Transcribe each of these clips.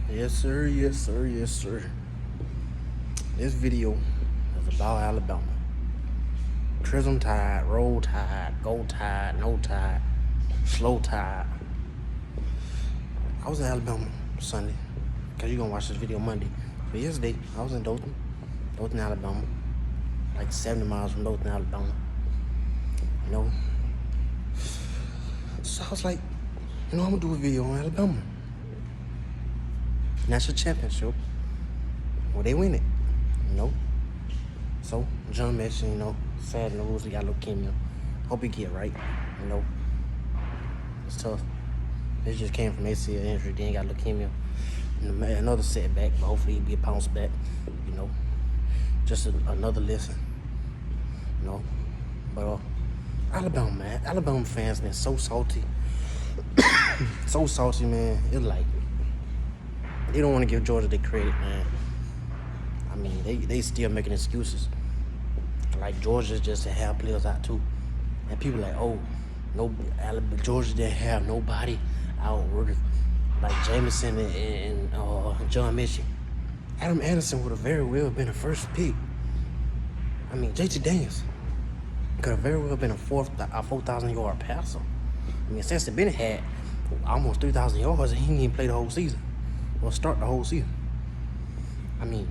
Yes, sir. Yes, sir. Yes, sir. This video is about Alabama. Prism Tide, Roll Tide, Go Tide, No Tide, Slow Tide. I was in Alabama Sunday, because you're going to watch this video Monday. But yesterday, I was in Dothan, Alabama. Like 70 miles from Dothan, Alabama. You know? So I was like, I'm going to do a video on Alabama. National championship. Well, they win it, So, John mentioned, sad news, he got leukemia. Hope he get right, It's tough. It just came from ACL injury, then he got leukemia. Another setback, but hopefully he'll be a bounce back, Just another lesson, But, Alabama, man. Alabama fans been so salty. So salty, man. It's like, they don't want to give Georgia the credit, man. I mean, they still making excuses. Like, Georgia just to have players out, too. And people like, Georgia didn't have nobody out worth like Jameson and John Mitchell. Adam Anderson would have very well been a first pick. I mean, JT Daniels could have very well been a 4,000 yard passer. I mean, Stetson Bennett had almost 3,000 yards and he didn't even play the whole season or start the whole season. I mean,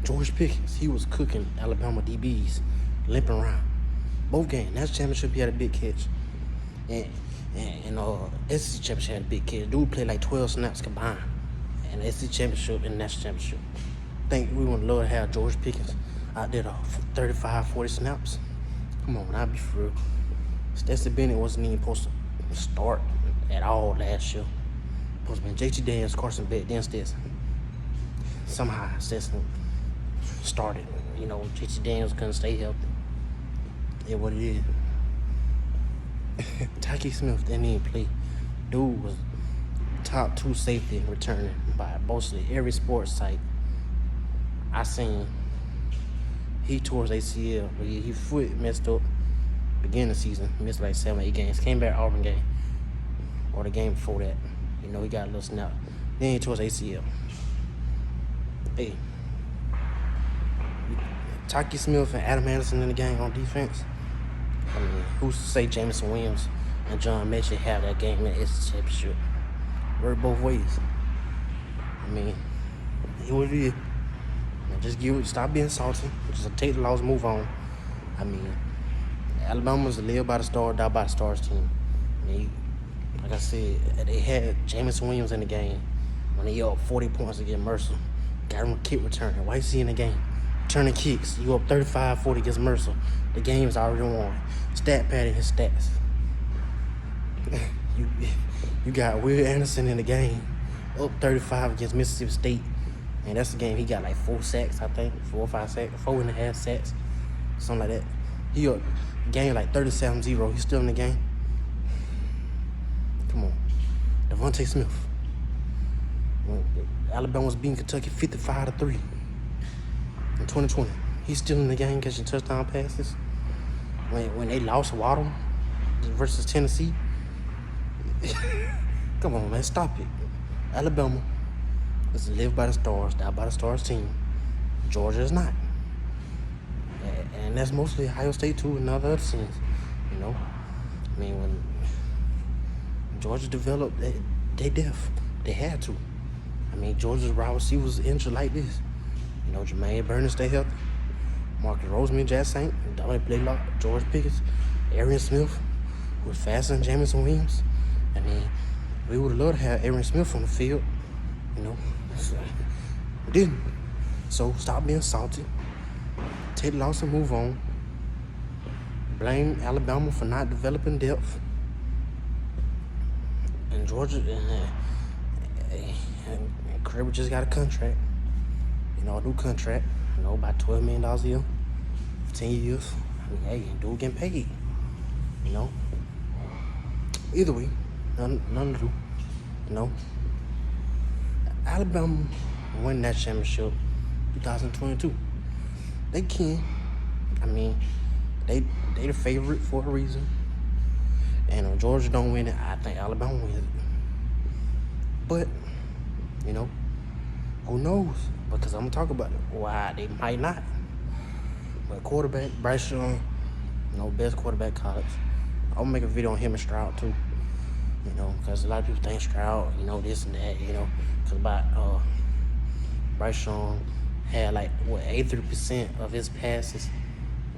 George Pickens, he was cooking Alabama DBs, limping around. Both games. National championship, he had a big catch. And SEC championship had a big catch. Dude played like 12 snaps combined. And SEC championship and national championship. Think we would love to have George Pickens out there to 35, 40 snaps. Come on, I'll be for real. Stetson Bennett wasn't even supposed to start at all last year. Supposed to be JT Daniels, Carson Beck, then Stetson. Somehow Stetson started. JT Daniels couldn't stay healthy. Yeah, what it is. Taki Smith didn't even play. Dude was top 2 safety returning by mostly every sports site I seen. He tore his ACL, but his foot messed up beginning of the season. Missed like 7 or 8 games. Came back Auburn game. Or the game before that. He got a little snap. Then he tore his ACL. Hey. Taki Smith and Adam Anderson in the game on defense. I mean, who's to say Jameson Williams and John Mitchell have that game in the SEC championship? Work both ways. I mean, it what it is. Just stop being salty. Just take the loss, move on. I mean, Alabama's a live by the stars, die by the stars team. I mean, like I said, they had Jameson Williams in the game when they up 40 points against Mercer. Got him a kick return. Why is he in the game? Turning kicks. You up 35-40 against Mercer. The game's already won. Stat padding his stats. You got Will Anderson in the game, up 35 against Mississippi State. And that's the game he got like 4 sacks, I think. 4 or 5 sacks. 4.5 sacks. Something like that. He up game like 37-0. He's still in the game. Come on. Devontae Smith. Alabama was beating Kentucky 55-3 in 2020. He's still in the game catching touchdown passes. When they lost Waddle versus Tennessee. Come on, man, stop it. Alabama is a live by the stars, die by the stars team. Georgia is not. And that's mostly Ohio State too and other teams. I mean, when Georgia developed, they deaf. They had to. I mean, Georgia's wide receivers injured like this. Jermaine Burton stay healthy. Marcus Roseman, Jack Saint, Dominic Blaylock, George Pickens, Arian Smith, who was faster than Jameson Williams. I mean, we would have loved to have Arian Smith on the field. Didn't. So stop being salty. Take the loss and move on. Blame Alabama for not developing depth. And Georgia, and Kirby just got a contract. A new contract. About $12 million a year. 10 years. I mean, hey, dude getting paid. Either way, none to do. Alabama won that championship 2022. They can. I mean, they the favorite for a reason. And if Georgia don't win it, I think Alabama wins it. But You know, who knows? Because I'm gonna talk about it. Why they might not. But quarterback, Bryce Young, best quarterback college. I'm gonna make a video on him and Stroud too. Because a lot of people think Stroud, this and that, because Bryce Young had 83% of his passes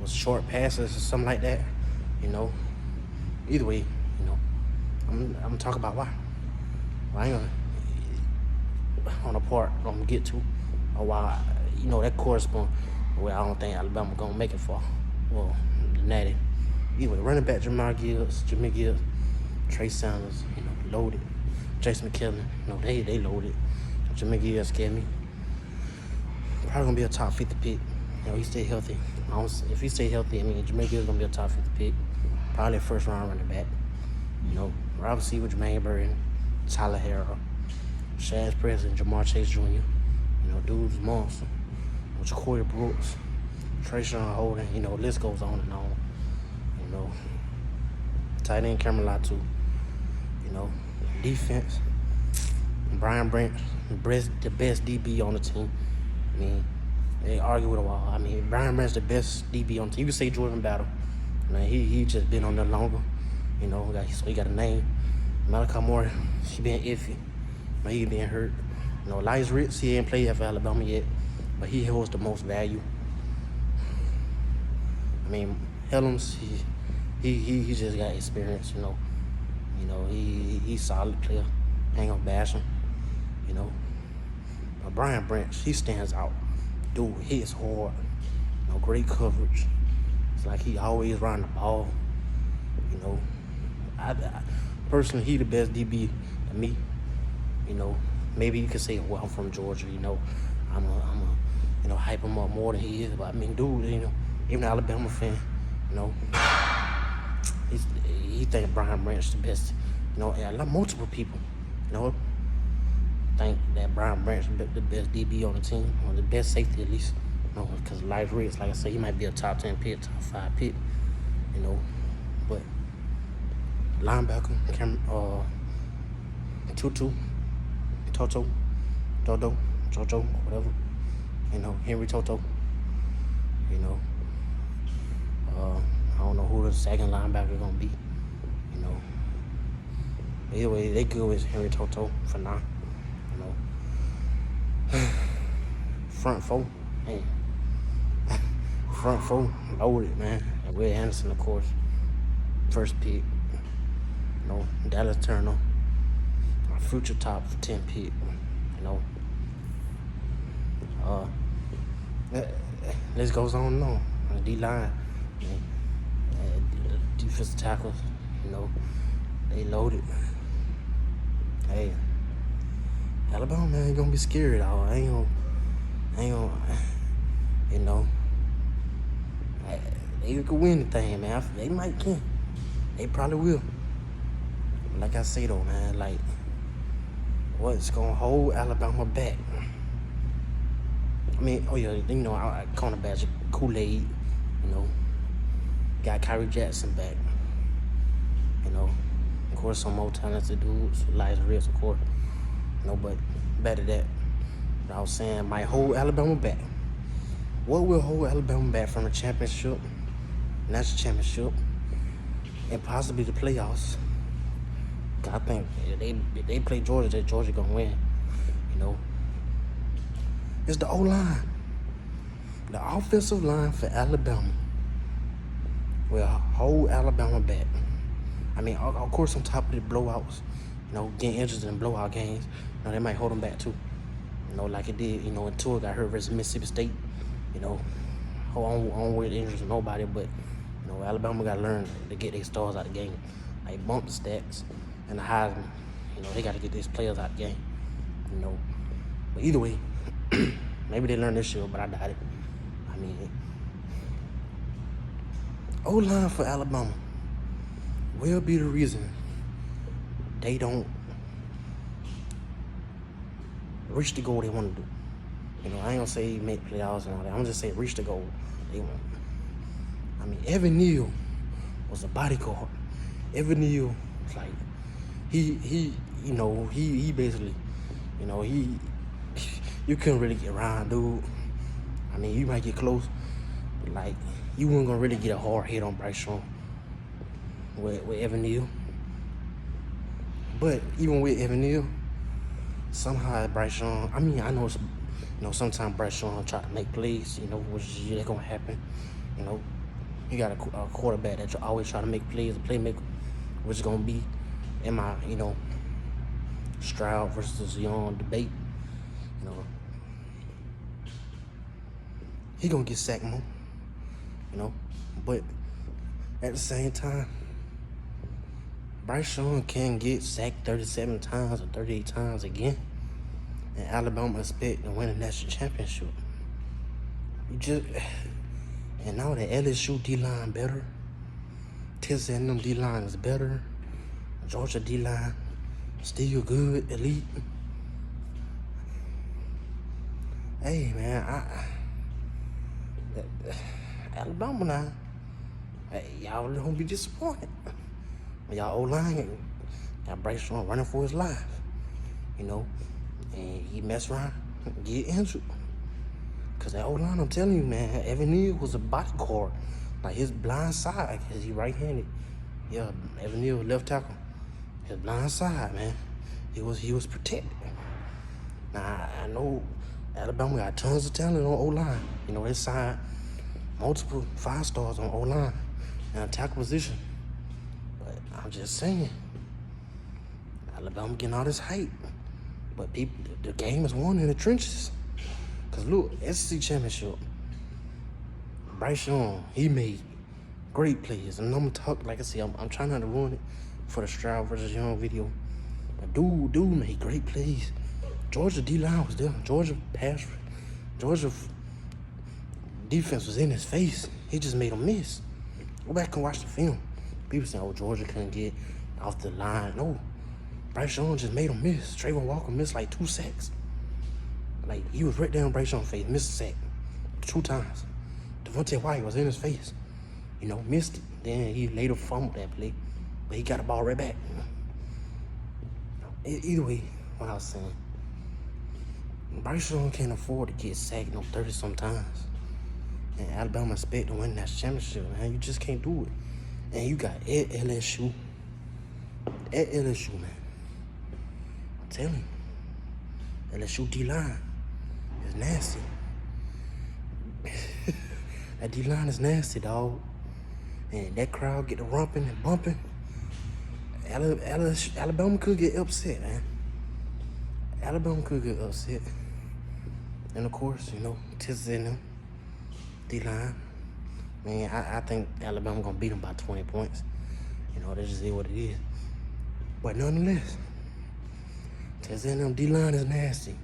was short passes or something like that. Either way, I'm gonna talk about why. Well, I ain't gonna on a part I'm gonna get to, or why that corresponds where I don't think Alabama gonna make it for. Well, the Natty. Either way, running back Jahmyr Gibbs, Trey Sanders, loaded. Jason McKellen, they loaded. Jahmyr Gibbs scared me. Probably gonna be a top 50 pick. He stay healthy. If he stay healthy, Jahmyr Gibbs gonna be a top 50 pick. Probably a first round running back. Wide receiver Jermaine Burton, Tyler Harrell, Shaz President, Jamar Chase Jr. Dude's monster. Jacory Brooks, Trayshawn Holden. List goes on and on. Tight end Cameron Latu. Defense. Brian Branch, the best DB on the team. They argue with a wall. Brian Branch the best DB on the team. You can say Jordan Battle. He just been on there longer. So he got a name. Malachi Moore, he been iffy. He been hurt. Elias Ritz, he ain't played for Alabama yet, but he holds the most value. Helms, he just got experience. He's solid player. Ain't gonna bash him. But Brian Branch, he stands out. Dude hits hard. Great coverage. It's like he always running the ball. I personally, he the best DB to me. Maybe you could say, well, I'm from Georgia. I'm a hype him up more than he is. But dude, even an Alabama fan, he think Brian Branch the best. Multiple people, think that Brian Branch is the best DB on the team, or the best safety at least. Because Life Riggs, like I said, he might be a top 10 pick, top 5 pick. But linebacker, Tutu, Toto, Dodo, Jojo, whatever. Henry Toto. I don't know who the second linebacker gonna be. Either way, they good with Henry Toto for now. Front four, man. Front four, loaded, man. And Will Anderson, of course, first pick. Dallas Turner, our future top 10 pick. This goes on and on. D-line, defensive tackles, they loaded. Hey, Alabama, man, ain't gonna be scared at all. I ain't gonna, they could win the thing, man. They might can. They probably will. Like I say though, man, what's gonna hold Alabama back? I cornerback Kool-Aid, got Kyrie Jackson back. Of course, some more talented dudes, Elias Ritz, of course. But better that. I was saying might hold Alabama back. What will hold Alabama back from the championship, national championship, and possibly the playoffs? I think if they play Georgia, that Georgia gonna win. It's the O-line. The offensive line for Alabama will hold Alabama back. Of course, on top of the blowouts, getting interested in blowout games, they might hold them back too. Like it did, when Tua got hurt versus Mississippi State. On with injuries with nobody, but Alabama got to learn to get their stars out of the game. Bump the stats and the Heisman. They got to get these players out of the game. But either way, maybe they learned this year, but I doubt it. O-line for Alabama will be the reason they don't reach the goal they want to do. I ain't gonna say make playoffs and all that. I'm gonna just say reach the goal they want. Evan Neal was a bodyguard. Evan Neal was he basically You know, you couldn't really get around, dude. I mean, you might get close, but like, you weren't gonna really get a hard hit on Bryce Young with Evan Neal. But even with Evan Neal, somehow Bryce Young, I mean, I know it's, sometimes Bryce Young try to make plays, which is gonna happen. You got a quarterback that always try to make plays, a playmaker, which is gonna be in my, Stroud versus Young debate. He gonna get sacked more, but at the same time, Bryce Young can get sacked 37 times or 38 times again, and Alabama expect to win a national championship. And now the LSU D-line better, Texas A&M D-line is better, Georgia D-line still good, elite. Hey man, Alabama now, y'all don't be disappointed. Y'all O-line got Bryce Young running for his life, and he mess around, get injured. Cause that O-line, I'm telling you, man, Evan Neal was a bodyguard, like his blind side, cause he right-handed. Yeah, Evan Neal left tackle. His blind side, man, he was protected. Now I know Alabama got tons of talent on O-line. They signed multiple 5-stars on O-line and tackle position. But I'm just saying, Alabama getting all this hype, but the game is won in the trenches. Cause look, SEC championship, Bryce Young, he made great plays, and I'm gonna talk, like I said, I'm trying not to ruin it for the Stroud versus Young video. But dude made great plays. Georgia D-line was there. Georgia defense was in his face. He just made him miss. Go back and watch the film. People saying, Georgia couldn't get off the line. No, Bryce Young just made him miss. Trayvon Walker missed like 2 sacks. Like, he was right there in Bryce Young's face, missed a sack 2 times. Devontae White was in his face, missed it. Then he later fumbled that play, but he got the ball right back. Either way, what I was saying, Bryce Young can't afford to get sacked 30 sometimes. And Alabama expect to win that championship, man. You just can't do it. And you got at LSU, man. I'm telling you, LSU D-line is nasty. That D-line is nasty, dog. And that crowd get to romping and bumping. Alabama could get upset, man. Alabama could get upset. And of course, Texas A&M D-line. Man, I think Alabama gonna beat them by 20 points. That's just what it is. But nonetheless, Texas A&M D-line is nasty.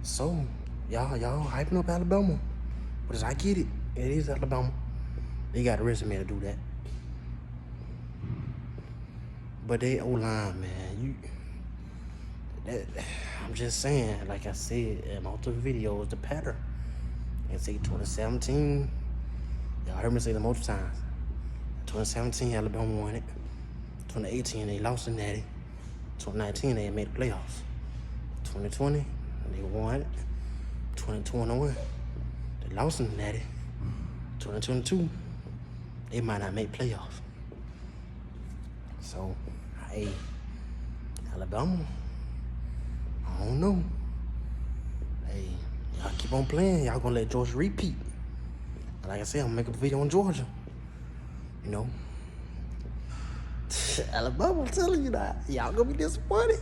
So, y'all hyping up Alabama. But as I get it, it is Alabama. They got a resume to do that. But they O-line, man, I'm just saying, like I said in multiple videos, the pattern. I say 2017, y'all heard me say it multiple times. 2017, Alabama won it. 2018, they lost to Natty. 2019, they made the playoffs. 2020, they won it. 2021, they lost to Natty. 2022, they might not make playoffs. So, hey, Alabama, I don't know. Hey, y'all keep on playing. Y'all gonna let Georgia repeat. Like I said, I'm gonna make a video on Georgia. Alabama, I'm telling you that. Y'all gonna be disappointed.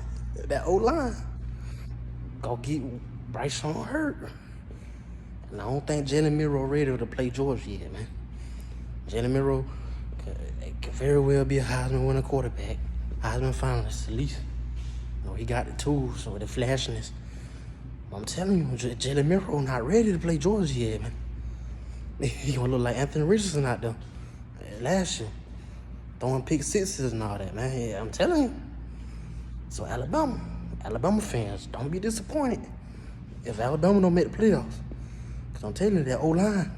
That O-line gonna get Bryce Young hurt. And I don't think Jalen Milroe ready to play Georgia yet, man. Jalen Milroe could very well be a Heisman winning quarterback. Heisman finalist, at least. He got the tools or the flashiness. I'm telling you, Jalen Milroe not ready to play Georgia yet, man. He gonna look like Anthony Richardson out there last year, throwing pick sixes and all that, man. Yeah, I'm telling you. So Alabama fans, don't be disappointed if Alabama don't make the playoffs. Cause I'm telling you, that O-line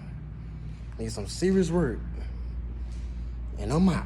needs some serious work. And I'm out.